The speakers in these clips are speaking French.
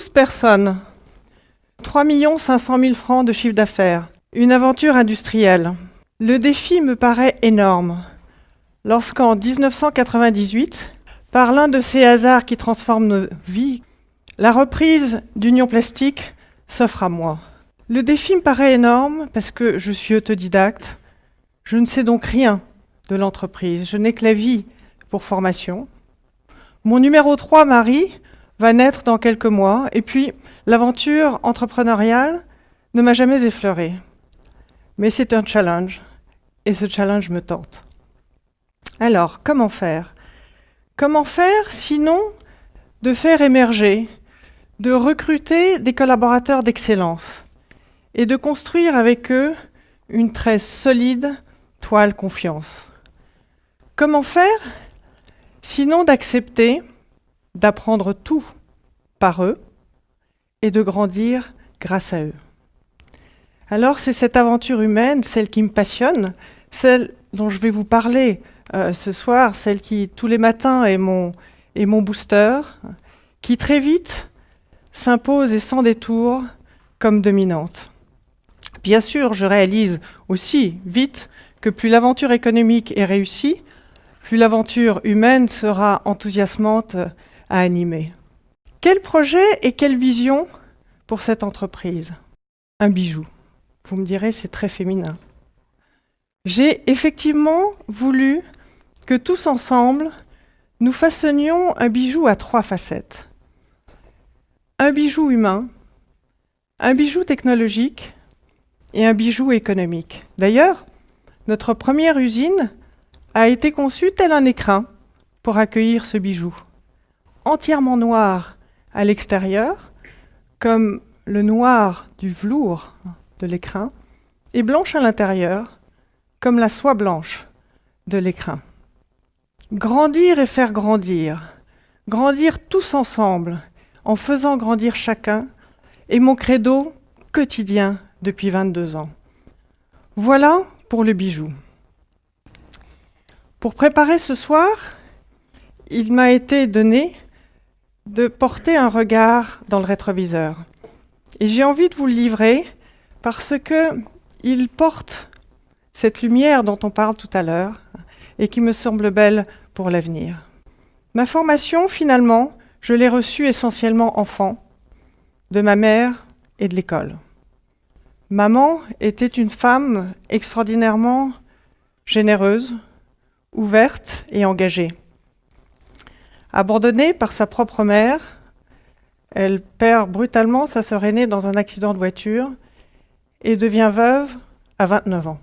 12 personnes, 3 500 000 francs de chiffre d'affaires, une aventure industrielle. Le défi me paraît énorme. Lorsqu'en 1998, par l'un de ces hasards qui transforment nos vies, la reprise d'Union Plastique s'offre à moi. Le défi me paraît énorme parce que je suis autodidacte. Je ne sais donc rien de l'entreprise. Je n'ai que la vie pour formation. Mon numéro 3, Marie, va naître dans quelques mois. Et puis, l'aventure entrepreneuriale ne m'a jamais effleurée. Mais c'est un challenge. Et ce challenge me tente. Alors, comment faire ? Comment faire sinon de faire émerger, de recruter des collaborateurs d'excellence et de construire avec eux une très solide toile confiance. Comment faire sinon d'accepter d'apprendre tout par eux et de grandir grâce à eux. Alors c'est cette aventure humaine, celle qui me passionne, celle dont je vais vous parler ce soir, celle qui tous les matins est mon booster, qui très vite s'impose et sans détour comme dominante. Bien sûr, je réalise aussi vite que plus l'aventure économique est réussie, plus l'aventure humaine sera enthousiasmante à animer. Quel projet et quelle vision pour cette entreprise ? Un bijou. Vous me direz, c'est très féminin. J'ai effectivement voulu que tous ensemble, nous façonnions un bijou à 3 facettes. Un bijou humain, un bijou technologique et un bijou économique. D'ailleurs, notre première usine a été conçue tel un écrin pour accueillir ce bijou. Entièrement noir à l'extérieur, comme le noir du velours de l'écrin, et blanche à l'intérieur, comme la soie blanche de l'écrin. Grandir et faire grandir. Grandir tous ensemble, en faisant grandir chacun, est mon credo quotidien depuis 22 ans. Voilà pour le bijou. Pour préparer ce soir, il m'a été donné de porter un regard dans le rétroviseur. Et j'ai envie de vous le livrer parce qu'il porte cette lumière dont on parle tout à l'heure et qui me semble belle pour l'avenir. Ma formation, finalement, je l'ai reçue essentiellement enfant, de ma mère et de l'école. Maman était une femme extraordinairement généreuse, ouverte et engagée. Abandonnée par sa propre mère, elle perd brutalement sa sœur aînée dans un accident de voiture et devient veuve à 29 ans.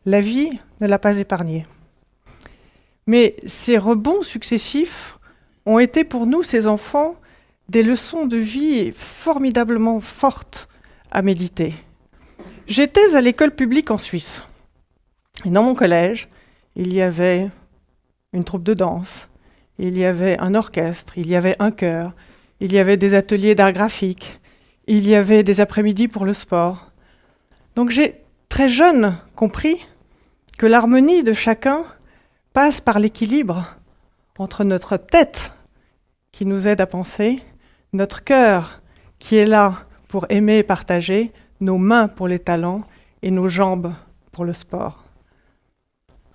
La vie ne l'a pas épargnée. Mais ces rebonds successifs ont été pour nous, ces enfants, des leçons de vie formidablement fortes à méditer. J'étais à l'école publique en Suisse. Et dans mon collège, il y avait une troupe de danse, il y avait un orchestre, il y avait un chœur, il y avait des ateliers d'art graphique, il y avait des après-midi pour le sport. Donc j'ai très jeune compris que l'harmonie de chacun passe par l'équilibre entre notre tête qui nous aide à penser, notre cœur qui est là pour aimer et partager, nos mains pour les talents et nos jambes pour le sport.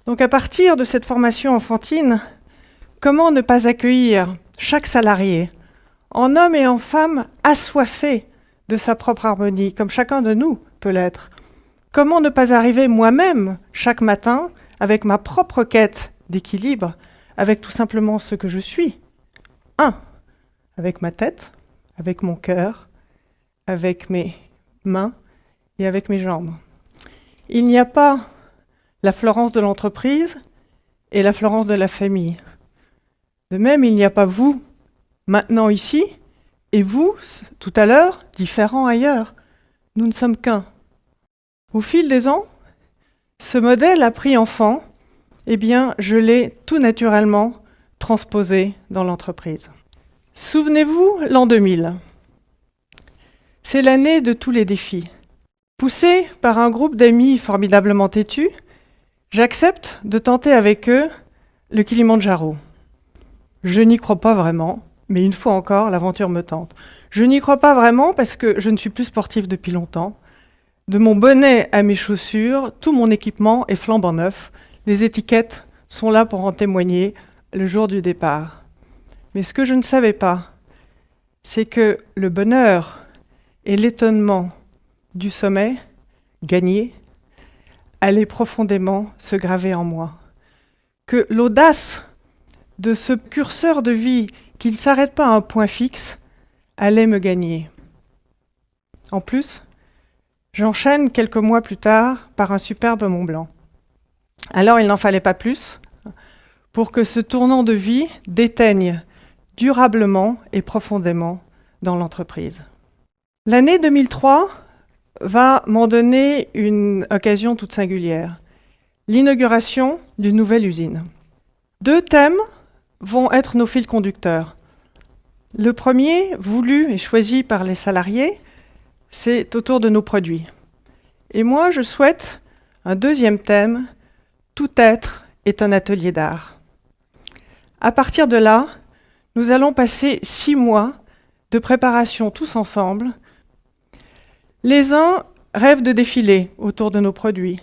Donc à partir de cette formation enfantine, comment ne pas accueillir chaque salarié en homme et en femme assoiffé de sa propre harmonie, comme chacun de nous peut l'être? Comment ne pas arriver moi-même chaque matin avec ma propre quête d'équilibre, avec tout simplement ce que je suis? Avec ma tête, avec mon cœur, avec mes mains et avec mes jambes. Il n'y a pas la Florence de l'entreprise et la Florence de la famille. De même, il n'y a pas vous, maintenant ici, et vous, tout à l'heure, différents ailleurs. Nous ne sommes qu'un. Au fil des ans, ce modèle a pris enfant, eh bien, je l'ai tout naturellement transposé dans l'entreprise. Souvenez-vous, l'an 2000. C'est l'année de tous les défis. Poussé par un groupe d'amis formidablement têtus, j'accepte de tenter avec eux le Kilimandjaro. Je n'y crois pas vraiment, Mais une fois encore, l'aventure me tente. Je n'y crois pas vraiment parce que je ne suis plus sportive depuis longtemps. De mon bonnet à mes chaussures, tout mon équipement est flambant neuf. Les étiquettes sont là pour en témoigner le jour du départ. Mais ce que je ne savais pas, c'est que le bonheur et l'étonnement du sommet, gagné, allaient profondément se graver en moi. Que l'audace de ce curseur de vie qui ne s'arrête pas à un point fixe allait me gagner. En plus, j'enchaîne quelques mois plus tard par un superbe Mont Blanc. Alors il n'en fallait pas plus pour que ce tournant de vie déteigne durablement et profondément dans l'entreprise. L'année 2003 va m'en donner une occasion toute singulière, l'inauguration d'une nouvelle usine. 2 thèmes vont être nos fils conducteurs. Le premier, voulu et choisi par les salariés, c'est autour de nos produits. Et moi, je souhaite un deuxième thème, tout être est un atelier d'art. À partir de là, nous allons passer 6 mois de préparation tous ensemble. Les uns rêvent de défiler autour de nos produits,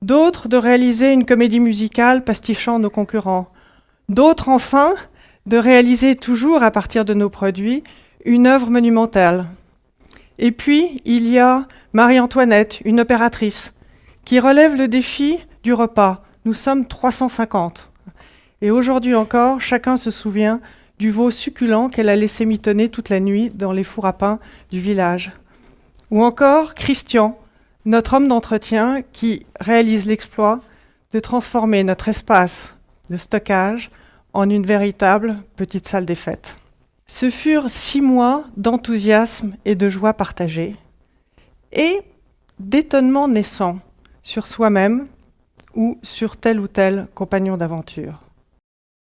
d'autres de réaliser une comédie musicale pastichant nos concurrents, d'autres enfin de réaliser toujours à partir de nos produits une œuvre monumentale. Et puis, il y a Marie-Antoinette, une opératrice, qui relève le défi du repas. Nous sommes 350. Et aujourd'hui encore, chacun se souvient du veau succulent qu'elle a laissé mitonner toute la nuit dans les fours à pain du village. Ou encore Christian, notre homme d'entretien qui réalise l'exploit de transformer notre espace de stockage en une véritable petite salle des fêtes. Ce furent 6 mois d'enthousiasme et de joie partagée et d'étonnement naissant sur soi-même ou sur tel ou tel compagnon d'aventure.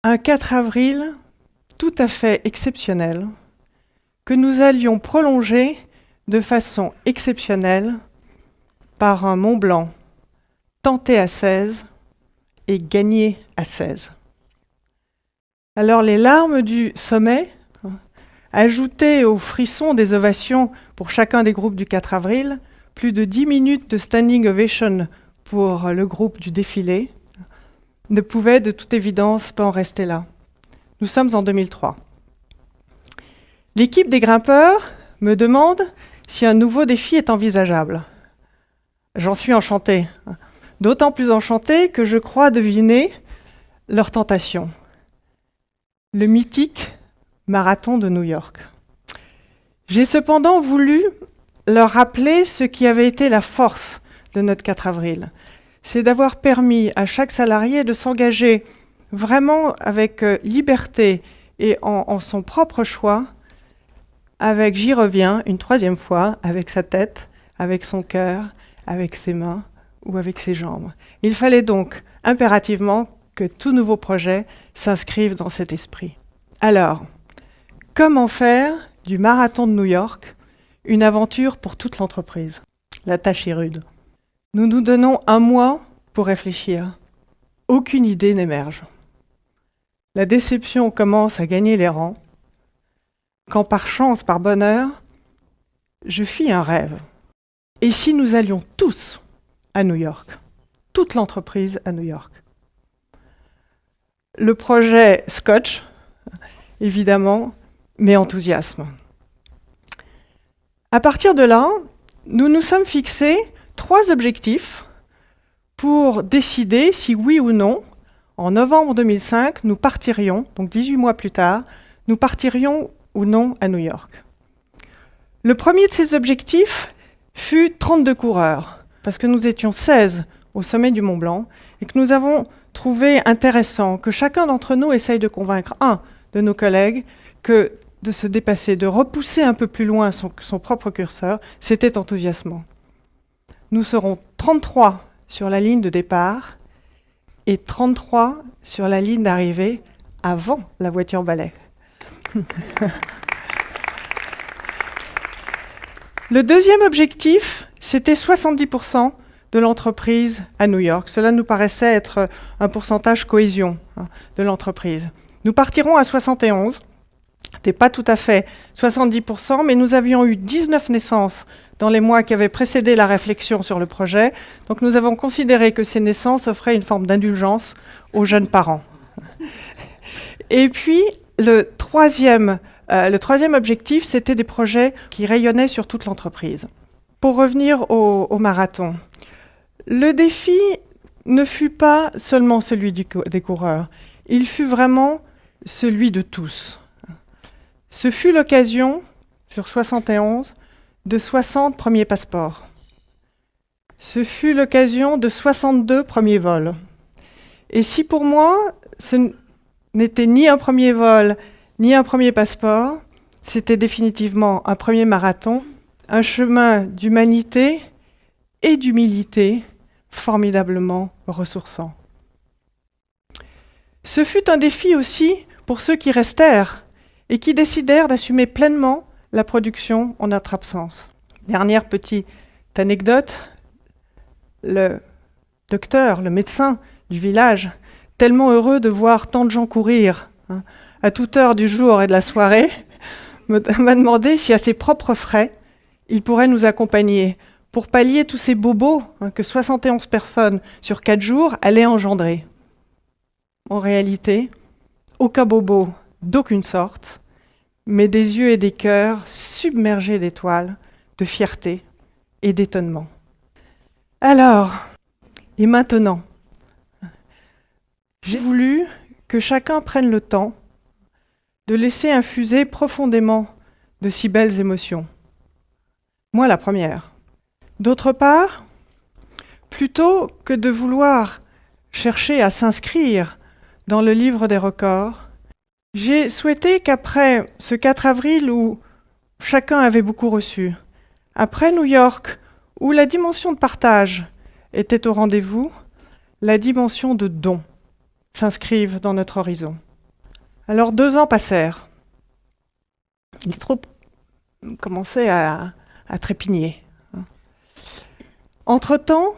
Un 4 avril tout à fait exceptionnel que nous allions prolonger de façon exceptionnelle par un Mont Blanc tenté à 16 et gagné à 16. Alors les larmes du sommet, ajoutées aux frissons des ovations pour chacun des groupes du 4 avril, plus de 10 minutes de standing ovation pour le groupe du défilé, ne pouvaient de toute évidence pas en rester là. Nous sommes en 2003. L'équipe des grimpeurs me demande si un nouveau défi est envisageable. J'en suis enchantée, d'autant plus enchantée que je crois deviner leur tentation. Le mythique marathon de New York. J'ai cependant voulu leur rappeler ce qui avait été la force de notre 4 avril. C'est d'avoir permis à chaque salarié de s'engager vraiment avec liberté et en son propre choix, avec, j'y reviens une 3e fois, avec sa tête, avec son cœur, avec ses mains ou avec ses jambes. Il fallait donc impérativement que tout nouveau projet s'inscrive dans cet esprit. Alors, comment faire du marathon de New York une aventure pour toute l'entreprise? La tâche est rude. Nous nous donnons 1 mois pour réfléchir. Aucune idée n'émerge. La déception commence à gagner les rangs, quand par chance, par bonheur, je fis un rêve. Et si nous allions tous à New York, toute l'entreprise à New York? Le projet Scotch, évidemment, mais enthousiasme. À partir de là, nous nous sommes fixés 3 objectifs pour décider si oui ou non, en novembre 2005, nous partirions, donc 18 mois plus tard, nous partirions ou non à New York. Le premier de ces objectifs fut 32 coureurs, parce que nous étions 16 au sommet du Mont Blanc et que nous avons trouvé intéressant que chacun d'entre nous essaye de convaincre un de nos collègues que de se dépasser, de repousser un peu plus loin son propre curseur, c'était enthousiasmant. Nous serons 33 sur la ligne de départ et 33 sur la ligne d'arrivée avant la voiture balai. Le deuxième objectif, c'était 70% de l'entreprise à New York. Cela nous paraissait être un pourcentage cohésion de l'entreprise. Nous partirons à 71 C'était pas tout à fait 70%, mais nous avions eu 19 naissances dans les mois qui avaient précédé la réflexion sur le projet. Donc nous avons considéré que ces naissances offraient une forme d'indulgence aux jeunes parents. Et puis, le troisième objectif, c'était des projets qui rayonnaient sur toute l'entreprise. Pour revenir au marathon, le défi ne fut pas seulement celui des coureurs, il fut vraiment celui de tous. Ce fut l'occasion, sur 71, de 60 premiers passeports. Ce fut l'occasion de 62 premiers vols. Et si pour moi, ce n'était ni un premier vol, ni un premier passeport, c'était définitivement un premier marathon, un chemin d'humanité et d'humilité formidablement ressourçant. Ce fut un défi aussi pour ceux qui restèrent et qui décidèrent d'assumer pleinement la production en notre absence. Dernière petite anecdote, le docteur, le médecin du village, tellement heureux de voir tant de gens courir à toute heure du jour et de la soirée, m'a demandé si à ses propres frais, il pourrait nous accompagner pour pallier tous ces bobos que 71 personnes sur 4 jours allaient engendrer. En réalité, aucun bobo d'aucune sorte, mais des yeux et des cœurs submergés d'étoiles, de fierté et d'étonnement. Alors, et maintenant, j'ai voulu que chacun prenne le temps de laisser infuser profondément de si belles émotions. Moi, la première. D'autre part, plutôt que de vouloir chercher à s'inscrire dans le livre des records, j'ai souhaité qu'après ce 4 avril où chacun avait beaucoup reçu, après New York où la dimension de partage était au rendez-vous, la dimension de don s'inscrive dans notre horizon. Alors 2 ans passèrent. Les troupes commençaient à trépigner. Entre-temps,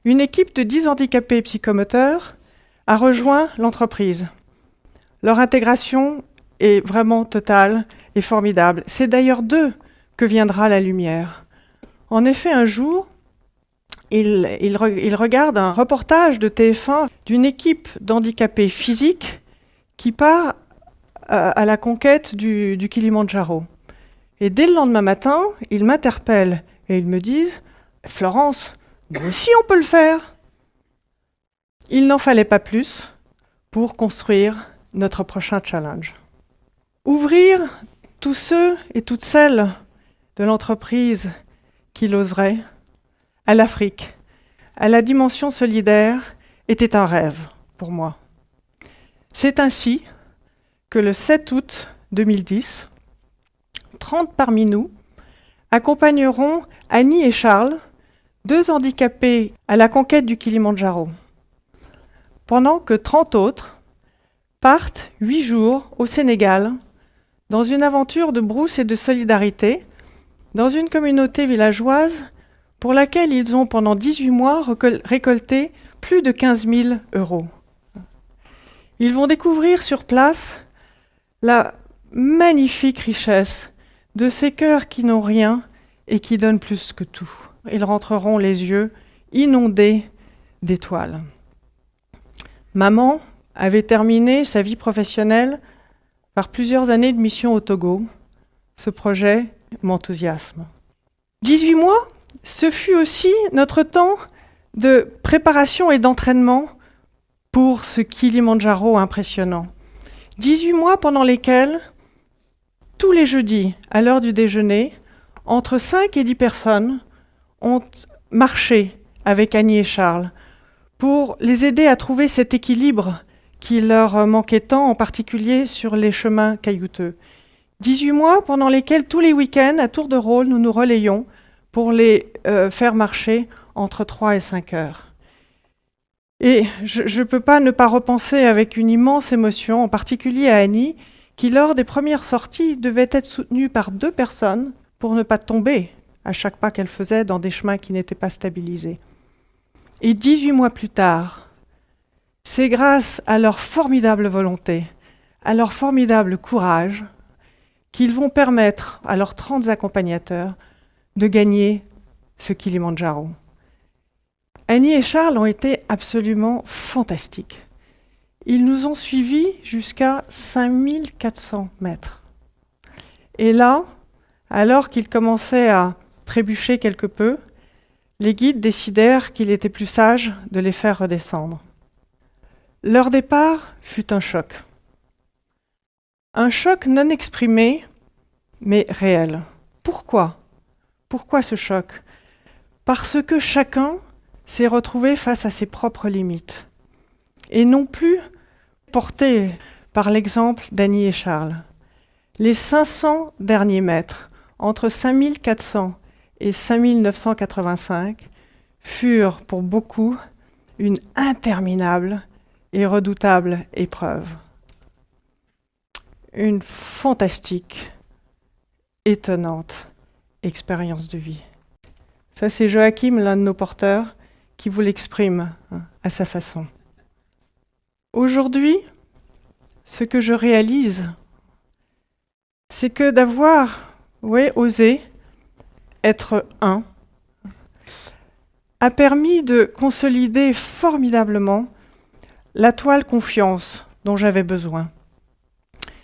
une équipe de 10 handicapés psychomoteurs a rejoint l'entreprise. Leur intégration est vraiment totale et formidable. C'est d'ailleurs d'eux que viendra la lumière. En effet, un jour, ils regardent un reportage de TF1 d'une équipe d'handicapés physiques qui part à la conquête du Kilimandjaro. Et dès le lendemain matin, ils m'interpellent et ils me disent « Florence, nous aussi on peut le faire !» Il n'en fallait pas plus pour construire notre prochain challenge. Ouvrir tous ceux et toutes celles de l'entreprise qui l'oseraient à l'Afrique, à la dimension solidaire, était un rêve pour moi. C'est ainsi que le 7 août 2010, 30 parmi nous accompagneront Annie et Charles, 2 handicapés à la conquête du Kilimandjaro, pendant que 30 autres partent 8 jours au Sénégal dans une aventure de brousse et de solidarité dans une communauté villageoise pour laquelle ils ont pendant 18 mois récolté plus de 15 000 €. Ils vont découvrir sur place la magnifique richesse de ces cœurs qui n'ont rien et qui donnent plus que tout. Ils rentreront les yeux inondés d'étoiles. Maman avait terminé sa vie professionnelle par plusieurs années de mission au Togo. Ce projet m'enthousiasme. 18 mois, ce fut aussi notre temps de préparation et d'entraînement pour ce Kilimandjaro impressionnant. 18 mois pendant lesquels, tous les jeudis, à l'heure du déjeuner, entre 5 et 10 personnes ont marché avec Annie et Charles pour les aider à trouver cet équilibre qui leur manquait tant, en particulier sur les chemins caillouteux. 18 mois pendant lesquels, tous les week-ends, à tour de rôle, nous nous relayons pour les faire marcher entre 3 et 5 heures. Et je ne peux pas ne pas repenser avec une immense émotion, en particulier à Annie, qui, lors des premières sorties, devait être soutenue par 2 personnes pour ne pas tomber à chaque pas qu'elle faisait dans des chemins qui n'étaient pas stabilisés. Et 18 mois plus tard, c'est grâce à leur formidable volonté, à leur formidable courage, qu'ils vont permettre à leurs 30 accompagnateurs de gagner ce Kilimandjaro. Annie et Charles ont été absolument fantastiques. Ils nous ont suivis jusqu'à 5400 mètres. Et là, alors qu'ils commençaient à trébucher quelque peu, les guides décidèrent qu'il était plus sage de les faire redescendre. Leur départ fut un choc. Un choc non exprimé, mais réel. Pourquoi ? Pourquoi ce choc ? Parce que chacun s'est retrouvé face à ses propres limites, et non plus porté par l'exemple d'Annie et Charles. Les 500 derniers mètres, entre 5400 et 5985, furent pour beaucoup une interminable et redoutable épreuve. Une fantastique, étonnante expérience de vie. Ça, c'est Joachim, l'un de nos porteurs, qui vous l'exprime à sa façon. Aujourd'hui, ce que je réalise, c'est que d'avoir osé être un a permis de consolider formidablement la toile confiance dont j'avais besoin.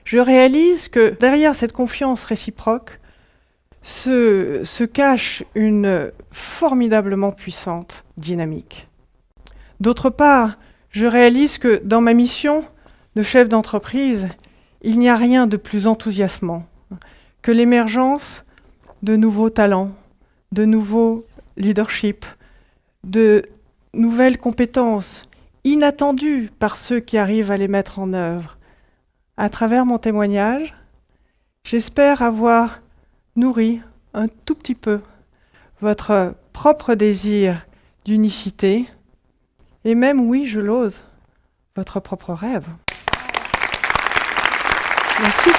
Je réalise que derrière cette confiance réciproque se cache une formidablement puissante dynamique. D'autre part, je réalise que dans ma mission de chef d'entreprise, il n'y a rien de plus enthousiasmant que l'émergence de nouveaux talents, de nouveaux leaderships, de nouvelles compétences inattendues par ceux qui arrivent à les mettre en œuvre. À travers mon témoignage, j'espère avoir nourri un tout petit peu votre propre désir d'unicité et même, oui, je l'ose, votre propre rêve. Merci.